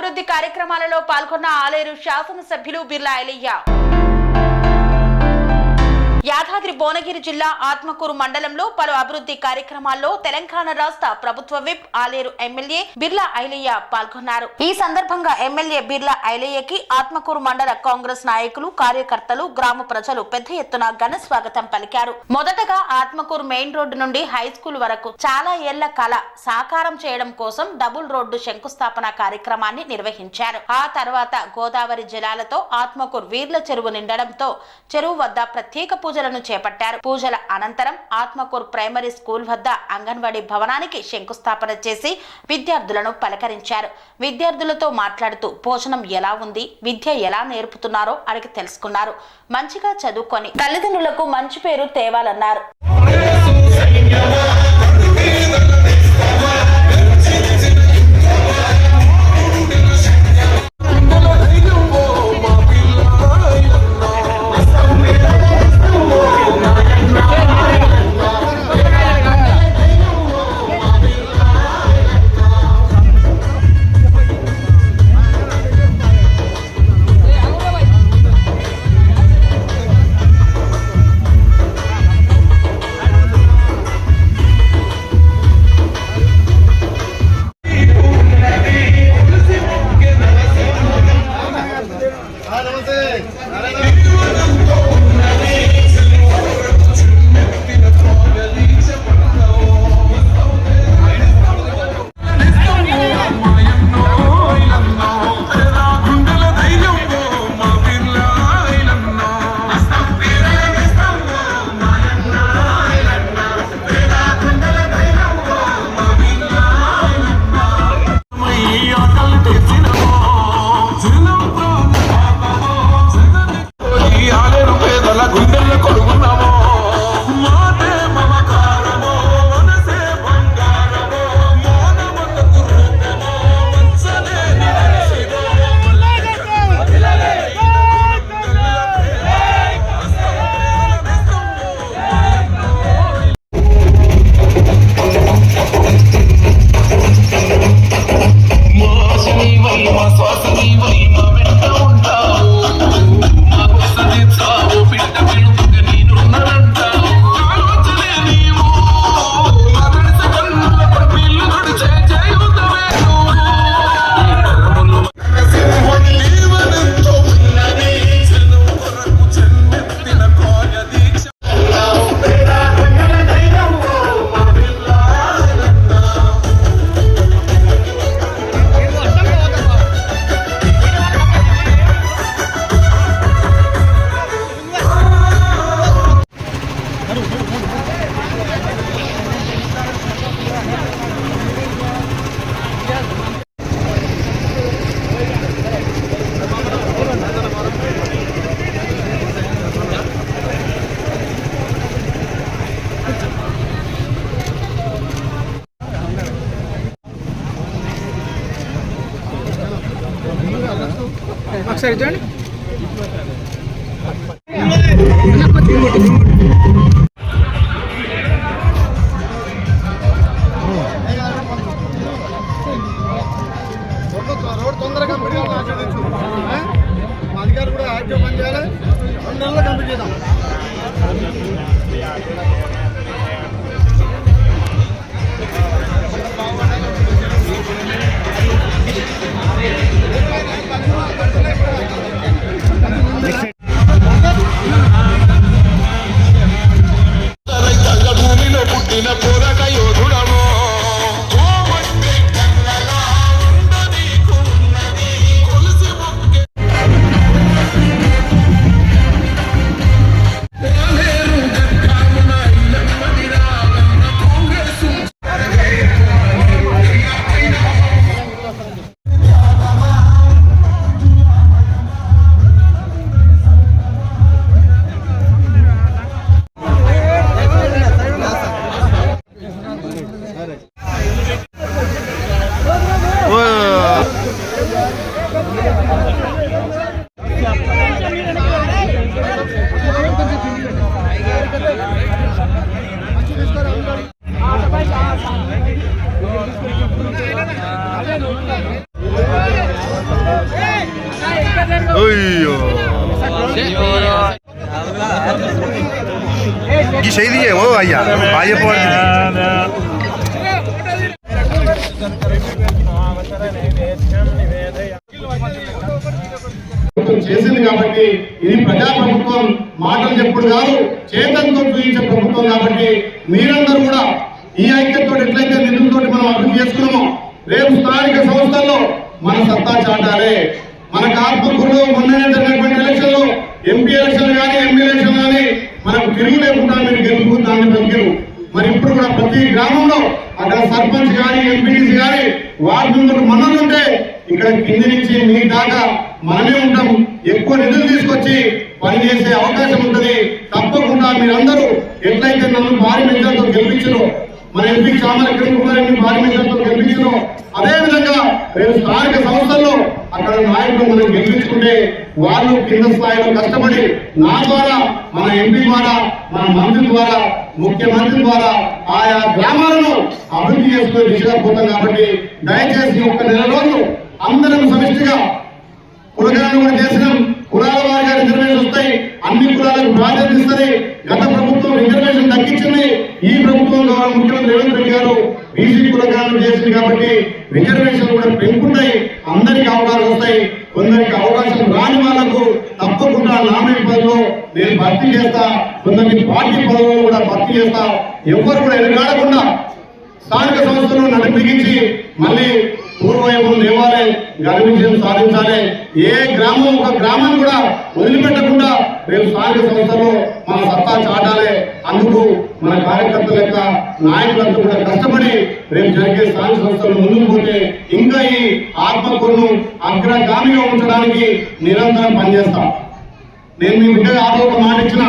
అభివృద్ధి కార్యక్రమాలలో పాల్గొన్న ఆలేరు శాసనసభ్యులు బిర్లా ఐలయ్య. యాదాద్రి భువనగిరి జిల్లా ఆత్మకూరు మండలంలో పలు అభివృద్ధి కార్యక్రమాల్లో తెలంగాణ రాష్ట్ర ప్రభుత్వ విప్ ఆలేరు ఎమ్మెల్యే బిర్లా ఐలయ్య పాల్గొన్నారు. ఈ సందర్భంగా ఎమ్మెల్యే బిర్లా ఐలయ్యకి ఆత్మకూరు మండల కాంగ్రెస్ నాయకులు, కార్యకర్తలు, గ్రామ ప్రజలు పెద్ద ఎత్తున ఘన స్వాగతం పలికారు. మొదటగా ఆత్మకూరు మెయిన్ రోడ్డు నుండి హై స్కూల్ వరకు చాలా ఏళ్ల కళ సాకారం చేయడం కోసం డబుల్ రోడ్డు శంకుస్థాపన కార్యక్రమాన్ని నిర్వహించారు. ఆ తర్వాత గోదావరి జలాలతో ఆత్మకూరు వీర్ల చెరువు నిండడంతో చెరువు వద్ద ప్రత్యేక పూజలను చేపట్టారు. పూజల అనంతరం ఆత్మకూరు ప్రైమరీ స్కూల్ వద్ద అంగన్వాడీ భవనానికి శంకుస్థాపన చేసి విద్యార్థులను పలకరించారు. విద్యార్థులతో మాట్లాడుతూ భోజనం ఎలా ఉంది, విద్య ఎలా నేర్పుతున్నారో అడిగి తెలుసుకున్నారు. మంచిగా చదువుకొని తల్లిదండ్రులకు మంచి పేరు తేవాలన్నారు. ఒకసారి చూడండి. రోడ్ తొందరగా కంప్లీట్ ఆచరించు. మా అధికారులు కూడా యాక్టివ్ పని చేయాలి. 2 నెలల్లో కంప్లీట్ చేద్దాం. చేయి ఓ అయ్యా చెప్పబడుతుంది. చేసింది కాబట్టి ఇది ప్రజాప్రభుత్వం మాటలు చెప్పుడు కాదు, చేతంతో చూపించే ప్రభుత్వం కాబట్టి మీరందరూ కూడా ఈ ఐక్యతతో ఎట్లయితే నిధులతో మనం అభివృద్ధి చేసుకున్నామో రేపు స్థానిక సంస్థల్లో మన సత్తా చాటాలే. మనకు ఆత్మకూరులో మొన్ననే జరిగినటువంటి ఎలక్షన్లో ఎంపీ ఎలక్షన్ కానీ ఎమ్మెల్యే ఎలక్షన్ కానీ మనకు తిరుగు లేకుండా మీరు గెలుపు దాన్ని తగ్గిరు. మరి ఇప్పుడు కూడా ప్రతి గ్రామంలో అక్కడ సర్పంచ్ కానీ ఎంపీటీసీ కానీ వార్డు మెంబర్ మనలు ఉంటే ఇక్కడ కింది నుంచి మీ దాకా మనమే ఉంటాం. ఎక్కువ నిధులు తీసుకొచ్చి పనిచేసే అవకాశం ఉంటుంది. తప్పకుండా మీరందరూ ఎట్లయితే నన్ను భారీ మెజార్టీతో గెలిపించరు, మన ఎంపీ చామల కిరణ్ కుమార్ రెడ్డి భారీ మెజార్టీతో గెలిపించరు, అదే విధంగా రేపు స్థానిక సంస్థల్లో అక్కడ నాయకులు మనం గెలిపించుకుంటే వాళ్ళు కింద స్థాయిలో కష్టపడి నా ద్వారా, మన ఎంపీ ద్వారా, మన మంత్రి ద్వారా, ముఖ్యమంత్రి ద్వారా ఆయా గ్రామాలను అభివృద్ధి చేసుకునే దిశగా పోతాం. కాబట్టి దయచేసి ఒక్క నెల రోజులు అందరం సమిష్టిగా కులగణన కూడా చేసినాం. కులాల వారిగా రిజర్వేషన్ వస్తాయి, అన్ని కులాలకు ప్రాధాన్యత ఇస్తుంది. గత ప్రభుత్వం రిజర్వేషన్ తగ్గించింది, ఈ ప్రభుత్వం ద్వారా ముఖ్యమంత్రి రేవంత్ రెడ్డి గారు బీసీ కులగణన చేసింది కాబట్టి రిజర్వేషన్ కూడా పెంచుకుంటాయి, అందరికి అవకాశం వస్తాయి. కొందరికి అవకాశం రాని వాళ్లకు తప్పకుండా నామినేట్ పదవిలో నేను భర్తీ చేస్తా, కొందరికి పార్టీ పదవులు కూడా భర్తీ చేస్తా. ఎవరు కూడా ఎదురాడకుండా స్థానిక సంస్థలు నడిపించి మళ్ళీ పూర్వవైభవం లేవాలి, గర్వించడం సాధించాలి. ఏ గ్రామం ఒక గ్రామం కూడా వదిలిపెట్టకుండా రేపు స్థానిక సంస్థల్లో మన సత్తా చాటాలి. అందుకు మన కార్యకర్తల యొక్క నాయకులంతా కూడా కష్టపడి రేపు జరిగే స్థానిక సంస్థలు ముందుకు పోతే ఇంకా ఈ ఆత్మకూరును అగ్రగామిగా ఉంచడానికి నిరంతరం పనిచేస్తాం. నేను మీ బిడ్డగా ఒక మాట ఇచ్చిన,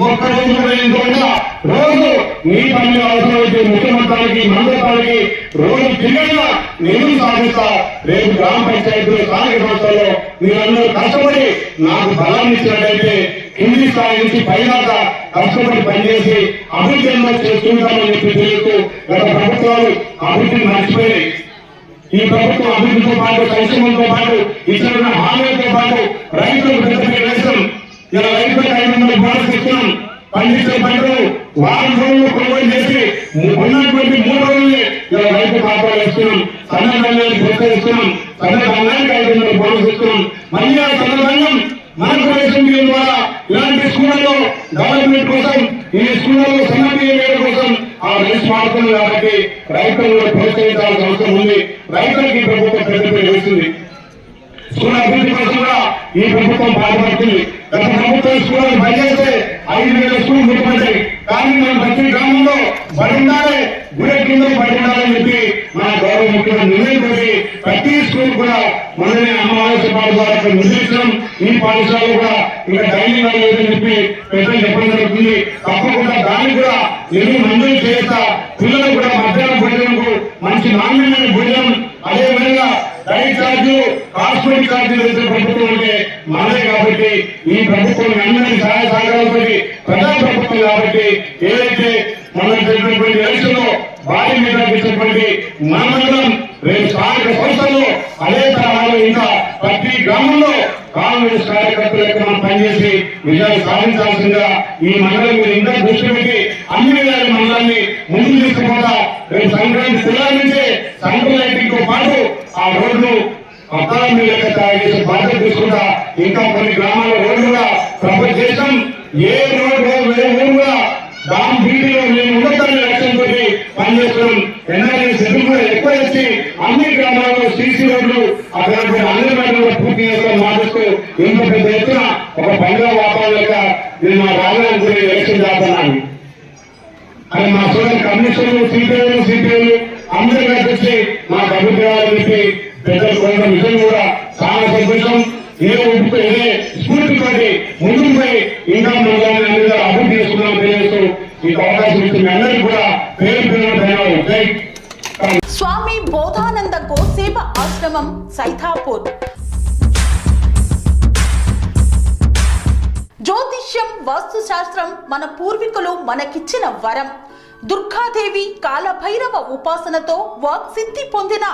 ఒక్క రోజు కూడా రోజు మీ పని అవసరమైతే ముఖ్యమంత్రికి మండలానికి రోజు తిరిగినా నేను సాధిస్తా. రేపు గ్రామ పంచాయతీలు స్థానిక సంస్థల్లో మీరందరూ కష్టపడి నాకు బలాన్ని ఇచ్చినట్టయితే కింది స్థాయి నుంచి పైదాకా కష్టపడి పనిచేసి అభివృద్ధి చేసుకుంటామని చెప్పి తెలుస్తూ గత ప్రభుత్వాలు అభివృద్ధిని మర్చిపోయాయి. ఈ ప్రభుత్వం అభివృద్ధితో పాటు సంక్షేమంతో పాటు ఇతరుల హామీలతో పాటు రైతులకు పెద్దపల్లి వేస్తాం. ఇలా రైతులకు 500 బోనస్ ఇస్తున్నాం. పండించిన పంటలు వారం రోజులు కొనుగోలు చేసి ఉన్నటువంటి 3 రోజుల్ని ఇలా రైతు ఖాతాలు ఇస్తున్నాం. సన్న ధాన్యాన్ని ప్రోత్సహిస్తున్నాం. సన్న ధాన్యానికి 500 బోనస్ ఇస్తున్నాం. మళ్ళీ ఆ సన్న ధాన్యం మన ప్రవేశం ద్వారా ఇలాంటి స్కూళ్లలో డెవలప్మెంట్ కోసం, ఈ స్కూళ్లలో సన్న బియ్యం వేయడం కోసం ఆ రైతు మారుతుంది. కాబట్టి రైతులను ప్రోత్సహించాల్సిన అవసరం ఉంది. రైతులకి ప్రభుత్వం పెద్దపల్లి వేస్తుంది. స్కూల్ అభివృద్ధి కోసం కూడా ఈ ప్రభుత్వం బాధపడుతుంది. గత ప్రభుత్వం స్కూళ్ళను పనిచేస్తే 5,000 స్కూల్ ముట్టుపడ్డాయి. కానీ మనం ప్రతి గ్రామంలో బడి ఉండాలి, గుడి కింద బడి ఉండాలని చెప్పి మన గౌరవ ముఖ్యమంత్రి నిర్ణయించి ప్రతి స్కూల్ కూడా మననే అమావాస్య పాఠశాల నిర్మించడం. ఈ పాఠశాలలో కూడా ఇంకా డైనింగ్ హాల్ లేదని చెప్పి పెద్దలు చెప్పడం జరుగుతుంది. తప్పకుండా దాన్ని కూడా ఎన్ని మందులు చేస్తా. పిల్లలు కూడా మధ్యాహ్నం భోజనంకు మంచి నాణ్యమైన భోజనం, అదేవిధంగా రైతు ఛార్జీలు, కాస్మెటిక్ ఛార్జీలు వేసే ప్రభుత్వం అంటే మనదే. కాబట్టి ఈ ప్రభుత్వం అందరినీ సహాయ సహకారాలతో ప్రజా ప్రభుత్వం కాబట్టి ఏదైతే మనం జరిగినటువంటి ఎలక్షన్ లో భారీ మీద ఇచ్చినటువంటి మన మండలం రేపు స్థానిక సంస్థల్లో అదే తరహాలో ఇంకా ప్రతి గ్రామంలో కాంగ్రెస్ కార్యకర్తల యొక్క మనం పనిచేసి విజయాలు సాధించాల్సిందిగా ఈ మండలం మీద ఇంకా దృష్టి పెట్టి అన్ని విధాల మండలాన్ని ముందుకు తీసుకుపోతా. రేపు సంక్రాంతి పిల్లల నుంచే సంక్రాంతి లైటింగ్ తో పాటు ఆ రోడ్లు అకాడమీ లెక్క తయారు చేసే బాధ్యత తీసుకుంటా. ఇంకా కొన్ని గ్రామాల రోడ్లు కూడా ప్రపోజ్ చేస్తాం. ఏ రోడ్డు ఏ ఊరు కూడా దాని బీటీలో మేము ఉండటాన్ని లక్ష్యంతో పనిచేస్తున్నాం. ఎన్ఆర్ఐ సెటిల్ కూడా ఎక్కువ చేసి అన్ని గ్రామాల్లో సీసీ రోడ్లు అక్కడ అన్ని రోడ్లు పూర్తి చేస్తాం మాటిస్తూ ఇంత పెద్ద ఎత్తున ఒక పండుగ వాతావరణంగా నేను మా రాజధాని గురించి ఎలక్షన్ చేస్తున్నాను. అది మా సోదరు కమిషన్లు, సిపిఐలు అందరూ కలిసి మాకు అభిప్రాయాలు చెప్పి పెద్దలు కొంత విషయం కూడా చాలా సంతోషం. ఏ ఊపితో ఇదే స్ఫూర్తితోటి ముందుకు పోయి ఇంకా మండలాన్ని అన్ని అభివృద్ధి చేసుకున్నాం తెలియజేస్తూ ఈ అవకాశం ఇచ్చిన అందరికీ కూడా పేరు పేరు ధన్యవాదాలు. స్వామి బోధానంద గోసేవ ఆశ్రమం సైతాపూర్. జ్యోతిష్యం, వాస్తు శాస్త్రం మన పూర్వీకులు మనకిచ్చిన వరం. దుర్గాదేవి, కాలభైరవ ఉపాసనతో వాక్సిద్ధి పొందిన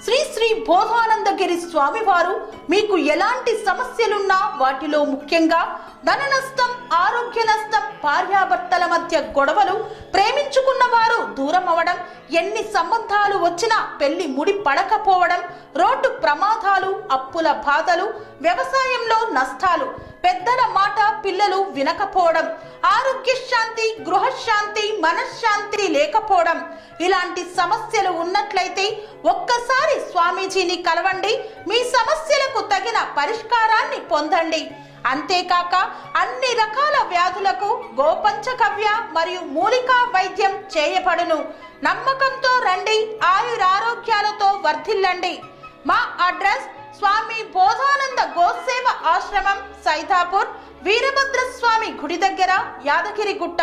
శ్రీ శ్రీ బోధానందగిరి స్వామివారు మీకు ఎలాంటి సమస్యలున్నా వాటిలో ముఖ్యంగా ధన నష్టం, ఆరోగ్య నష్టం, భార్యాభర్తల మధ్య గొడవలు, ప్రేమించుకున్న వారు దూరం అవడం, ఎన్ని సంబంధాలు వచ్చినా పెళ్లి ముడి పడకపోవడం, రోడ్డు ప్రమాదాలు, అప్పుల బాధలు, వ్యవసాయంలో నష్టాలు, పెద్దల మాట పిల్లలు వినకపోవడం, ఆరోగ్య శాంతి, గృహశాంతి, మనశ్శాంతి లేకపోవడం, ఇలాంటి సమస్యలు ఉన్నట్లయితే ఒక్కసారి స్వామీజీని కలవండి. మీ సమస్యలకు తగిన పరిష్కారాన్ని పొందండి. అంతేకాక అన్ని రకాల వ్యాధులకు గోపంచకవ్య మరియు మూలికా వైద్యం చేయబడును. నమ్మకంతో రండి, ఆయురారోగ్యాలతో వర్ధిల్లండి. మా అడ్రస్ స్వామి బోధానంద గోసేవ ఆశ్రమం, సైదాపూర్, వీరభద్రస్వామి గుడి దగ్గర, యాదగిరిగుట్ట.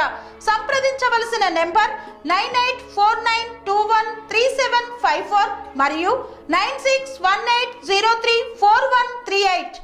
సంప్రదించవలసిన నెంబర్ 9849213754 మరియు 9618034138.